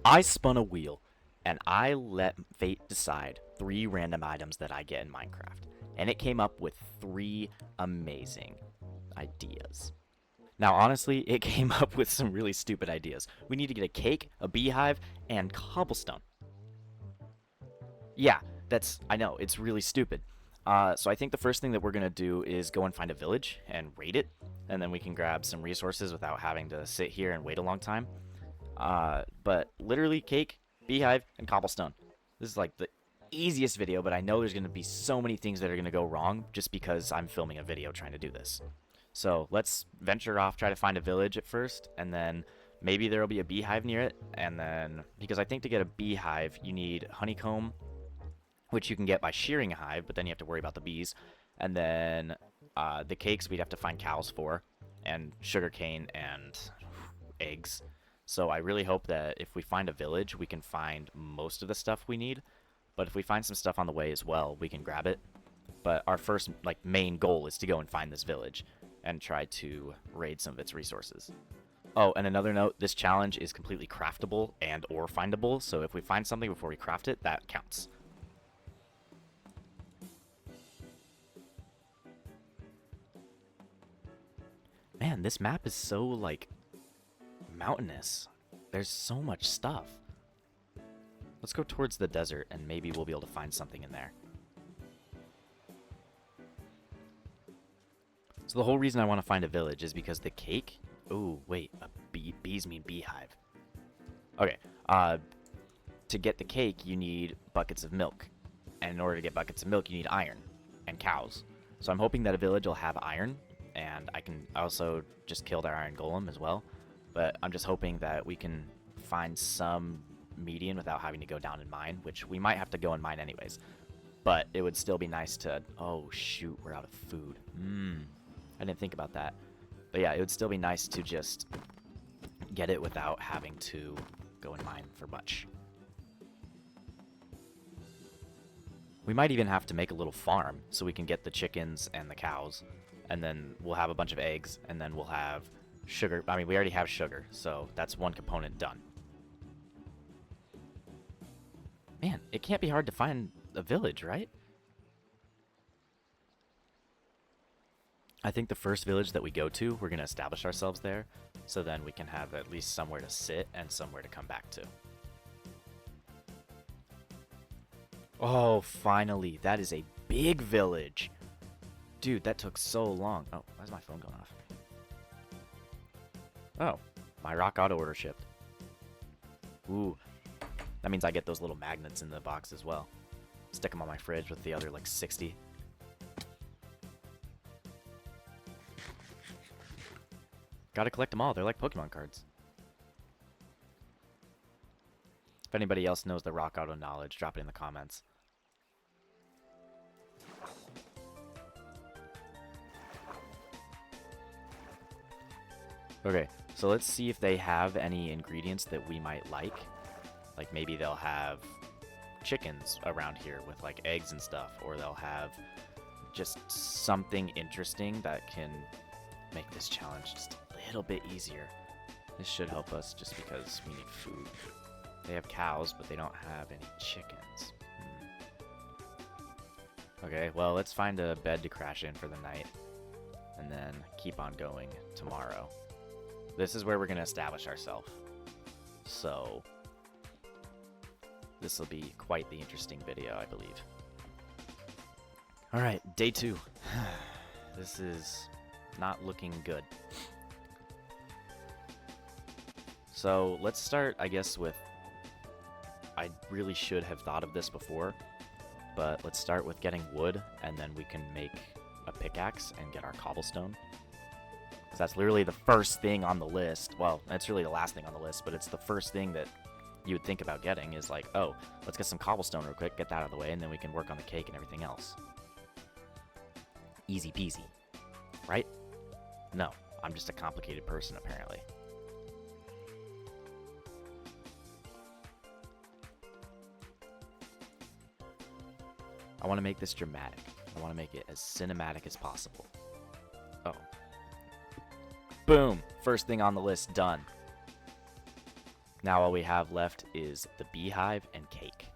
I spun a wheel, and I let fate decide 3 random items that I get in Minecraft. And it came up with 3 amazing ideas. Now, honestly, it came up with some really stupid ideas. We need to get a cake, a beehive, and cobblestone. Yeah, I know, it's really stupid. So I think the first thing that we're going to do is go and find a village and raid it. And then we can grab some resources without having to sit here and wait a long time. But literally cake, beehive, and cobblestone. This is like the easiest video, but I know there's going to be so many things that are going to go wrong just because I'm filming a video trying to do this. So let's venture off, try to find a village at first, and then maybe there will be a beehive near it. And then, because I think to get a beehive, you need honeycomb, which you can get by shearing a hive, but then you have to worry about the bees. And then the cakes we'd have to find cows for, and sugarcane and eggs. So I really hope that if we find a village, we can find most of the stuff we need. But if we find some stuff on the way as well, we can grab it. But our first main goal is to go and find this village and try to raid some of its resources. Oh, and another note, this challenge is completely craftable and or findable, so if we find something before we craft it, that counts. Man, this map is so, mountainous. There's so much stuff. Let's go towards the desert, and maybe we'll be able to find something in there. So the whole reason I want to find a village is because the cake... Ooh, wait, bees mean beehive. Okay, to get the cake, you need buckets of milk. And in order to get buckets of milk, you need iron and cows. So I'm hoping that a village will have iron, and I can also just kill their iron golem as well. But I'm just hoping that we can find some median without having to go down and mine, which we might have to go and mine anyways. But it would still be nice to... Oh, shoot, we're out of food. I didn't think about that. But yeah, it would still be nice to just get it without having to go and mine for much. We might even have to make a little farm so we can get the chickens and the cows. And then we'll have a bunch of eggs, and then we'll have sugar. I mean, we already have sugar, so that's one component done. Man, it can't be hard to find a village, right? I think the first village that we go to, we're going to establish ourselves there, so then we can have at least somewhere to sit and somewhere to come back to. Oh, finally. That is a big village. Dude, that took so long. Oh, why is my phone going off? Oh, my rock auto order shipped. Ooh, that means I get those little magnets in the box as well. Stick them on my fridge with the other, 60. Gotta collect them all. They're like Pokemon cards. If anybody else knows the rock auto knowledge, drop it in the comments. Okay, so let's see if they have any ingredients that we might like. Like maybe they'll have chickens around here with eggs and stuff, or they'll have just something interesting that can make this challenge just a little bit easier. This should help us just because we need food. They have cows, but they don't have any chickens. Okay, well, let's find a bed to crash in for the night, and then keep on going tomorrow. This is where we're going to establish ourselves. So, this will be quite the interesting video, I believe. Alright, day 2. This is not looking good. So, let's start, I guess, with... I really should have thought of this before, but let's start with getting wood, and then we can make a pickaxe and get our cobblestone. Because that's literally the first thing on the list. Well, that's really the last thing on the list, but it's the first thing that you would think about getting is oh, let's get some cobblestone real quick, get that out of the way, and then we can work on the cake and everything else. Easy peasy. Right? No, I'm just a complicated person, apparently. I want to make this dramatic. I want to make it as cinematic as possible. Oh. Boom! First thing on the list done. Now all we have left is the beehive and cake.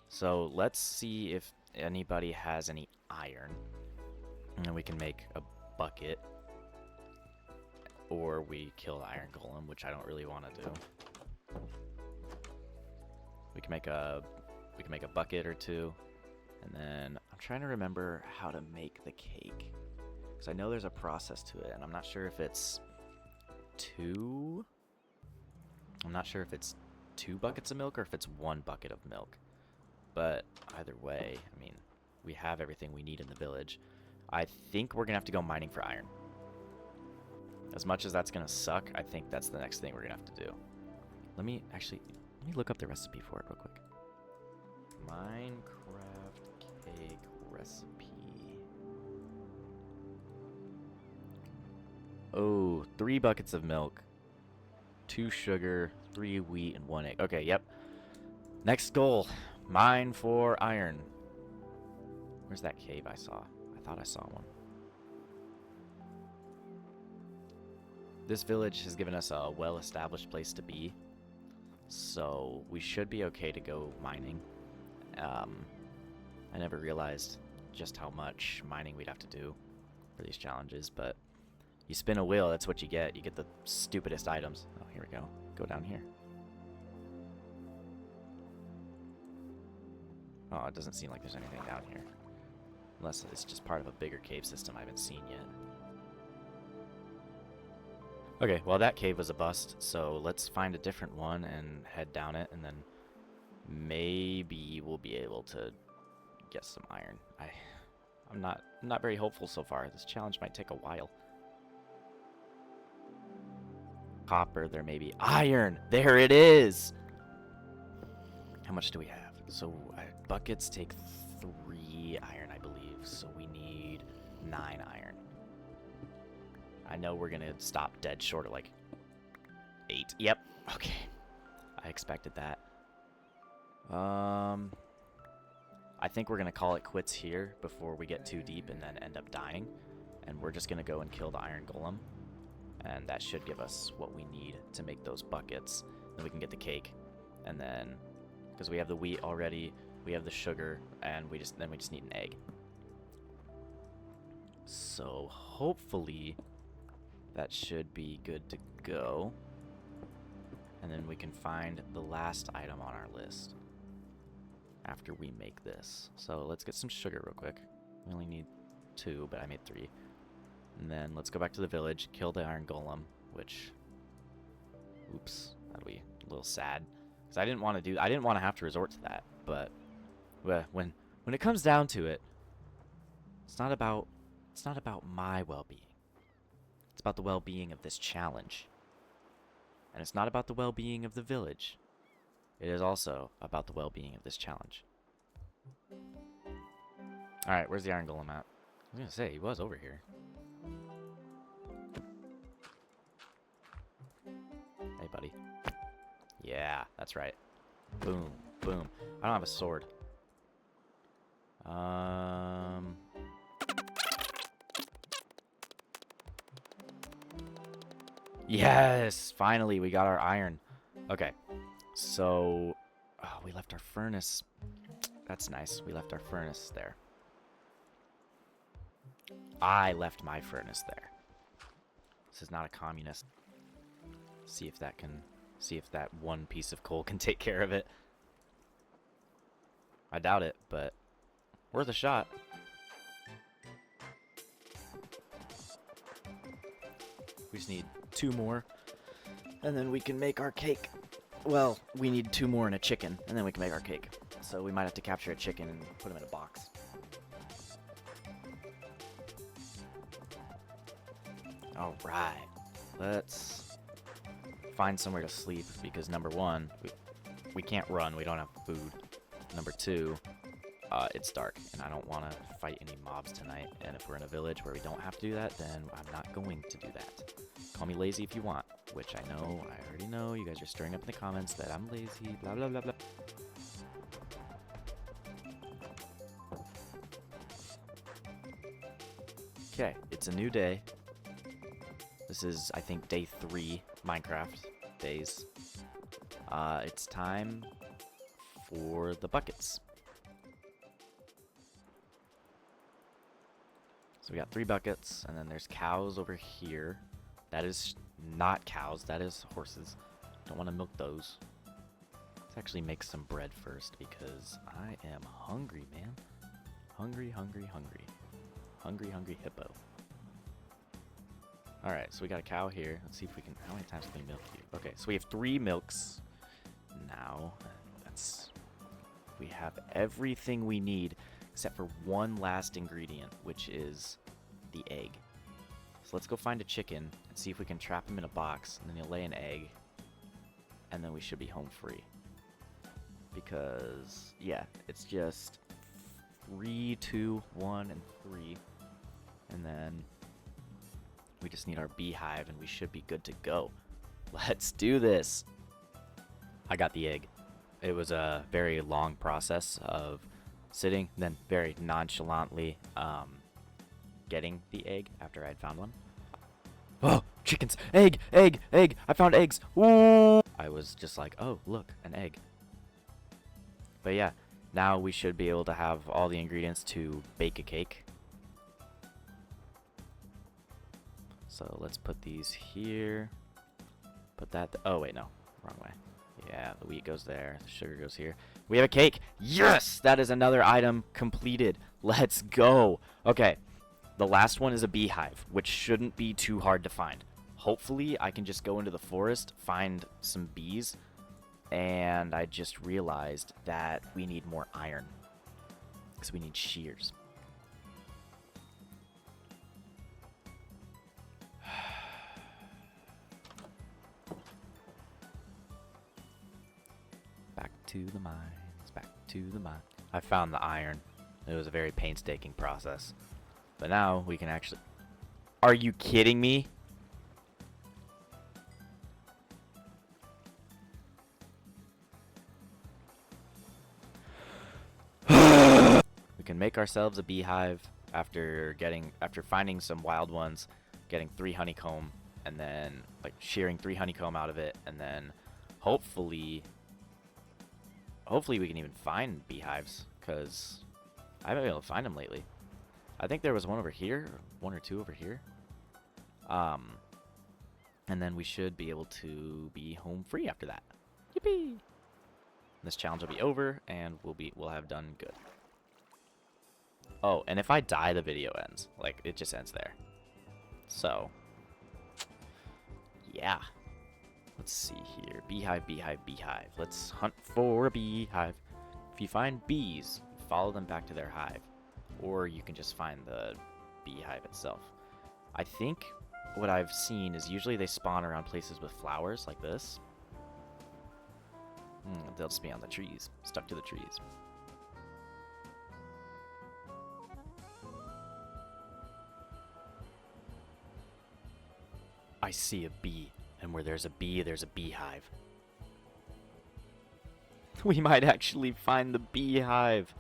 So let's see if anybody has any iron. And then we can make a bucket. Or we kill the iron golem, which I don't really want to do. We can make a bucket or two. And then I'm trying to remember how to make the cake. Because I know there's a process to it, and I'm not sure if it's two buckets of milk or if it's 1 bucket of milk. But either way, I mean, we have everything we need in the village. I think we're going to have to go mining for iron. As much as that's going to suck, I think that's the next thing we're going to have to do. Let me look up the recipe for it real quick. Minecraft cake recipe. Oh, 3 buckets of milk, 2 sugar, 3 wheat, and 1 egg. Okay, yep. Next goal, mine for iron. Where's that cave I saw? I thought I saw one. This village has given us a well-established place to be, so we should be okay to go mining. I never realized just how much mining we'd have to do for these challenges, but you spin a wheel, that's what you get. You get the stupidest items. Oh, here we go. Go down here. Oh, it doesn't seem like there's anything down here. Unless it's just part of a bigger cave system I haven't seen yet. Okay, well that cave was a bust, so let's find a different one and head down it, and then maybe we'll be able to get some iron. I'm not very hopeful so far. This challenge might take a while. Copper, there may be iron. There it is. How much do we have? So buckets take 3 iron, I believe. So we need 9 iron. I know we're gonna stop dead short of like 8. Yep. Okay. I expected that. I think we're gonna call it quits here before we get too deep and then end up dying. And we're just gonna go and kill the iron golem. And that should give us what we need to make those buckets. Then we can get the cake. And then, because we have the wheat already, we have the sugar, and we just need an egg. So hopefully that should be good to go. And then we can find the last item on our list after we make this. So let's get some sugar real quick. We only need 2, but I made 3. And then let's go back to the village, kill the iron golem, which, oops, that'll be a little sad. Because I didn't want to have to resort to that. But when it comes down to it, it's not about my well-being. It's about the well-being of this challenge. And it's not about the well-being of the village. It is also about the well-being of this challenge. Alright, where's the iron golem at? I was gonna say, he was over here. Hey, buddy. Yeah, that's right. Boom, boom. I don't have a sword. Yes! Finally, we got our iron. Okay. So, oh, we left our furnace. That's nice. We left our furnace there. I left my furnace there. This is not a communist. See if that one piece of coal can take care of it. I doubt it, but worth a shot. We just need 2 more, and then we can make our cake. Well, we need 2 more and a chicken, and then we can make our cake. So we might have to capture a chicken and put him in a box. Alright, let's find somewhere to sleep, because number 1, we can't run, we don't have food. Number 2, it's dark, and I don't want to fight any mobs tonight, and if we're in a village where we don't have to do that, then I'm not going to do that. Call me lazy if you want, which I already know, you guys are stirring up in the comments that I'm lazy, blah blah blah blah. Okay, it's a new day. This is, I think, day 3 Minecraft days. It's time for the buckets. So we got 3 buckets, and then there's cows over here. That is not cows, that is horses. Don't want to milk those. Let's actually make some bread first because I am hungry, man. Hungry, hungry, hungry. Hungry, hungry hippo. Alright, so we got a cow here. Let's see if we can... How many times can we milk you? Okay, so we have 3 milks now. We have everything we need except for one last ingredient, which is the egg. So let's go find a chicken and see if we can trap him in a box, and then he'll lay an egg, and then we should be home free. Because, yeah, it's just 3, 2, 1, and 3. And then we just need our beehive, and we should be good to go. Let's do this. I got the egg. It was a very long process of sitting, then very nonchalantly getting the egg after I had found one. Oh, chickens! Egg! Egg! Egg! I found eggs! Ooh! I was just like, oh, look, an egg. But yeah, now we should be able to have all the ingredients to bake a cake. So let's put these here. Put that... Oh, wait, no. Wrong way. Yeah, the wheat goes there. The sugar goes here. We have a cake. Yes! That is another item completed. Let's go. Okay. The last one is a beehive, which shouldn't be too hard to find. Hopefully, I can just go into the forest, find some bees, and I just realized that we need more iron. Because we need shears. Back to the mines, back to the mine. I found the iron. It was a very painstaking process. But now we can actually... Are you kidding me? We can make ourselves a beehive after finding some wild ones, getting 3 honeycomb, and then like shearing 3 honeycomb out of it, and then hopefully we can even find beehives, because I haven't been able to find them lately. I think there was one over here, 1 or 2 over here. And then we should be able to be home free after that. Yippee! This challenge will be over, and we'll have done good. Oh, and if I die, the video ends. Like, it just ends there. So, yeah. Let's see here. Beehive, beehive, beehive. Let's hunt for a beehive. If you find bees, follow them back to their hive. Or you can just find the beehive itself. I think what I've seen is usually they spawn around places with flowers like this. They'll just be on the trees, stuck to the trees. I see a bee, and where there's a bee, there's a beehive. We might actually find the beehive.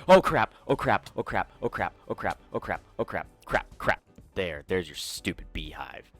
Oh crap, oh crap, oh crap, oh crap, oh crap, oh crap, oh crap, crap, crap. There's your stupid beehive.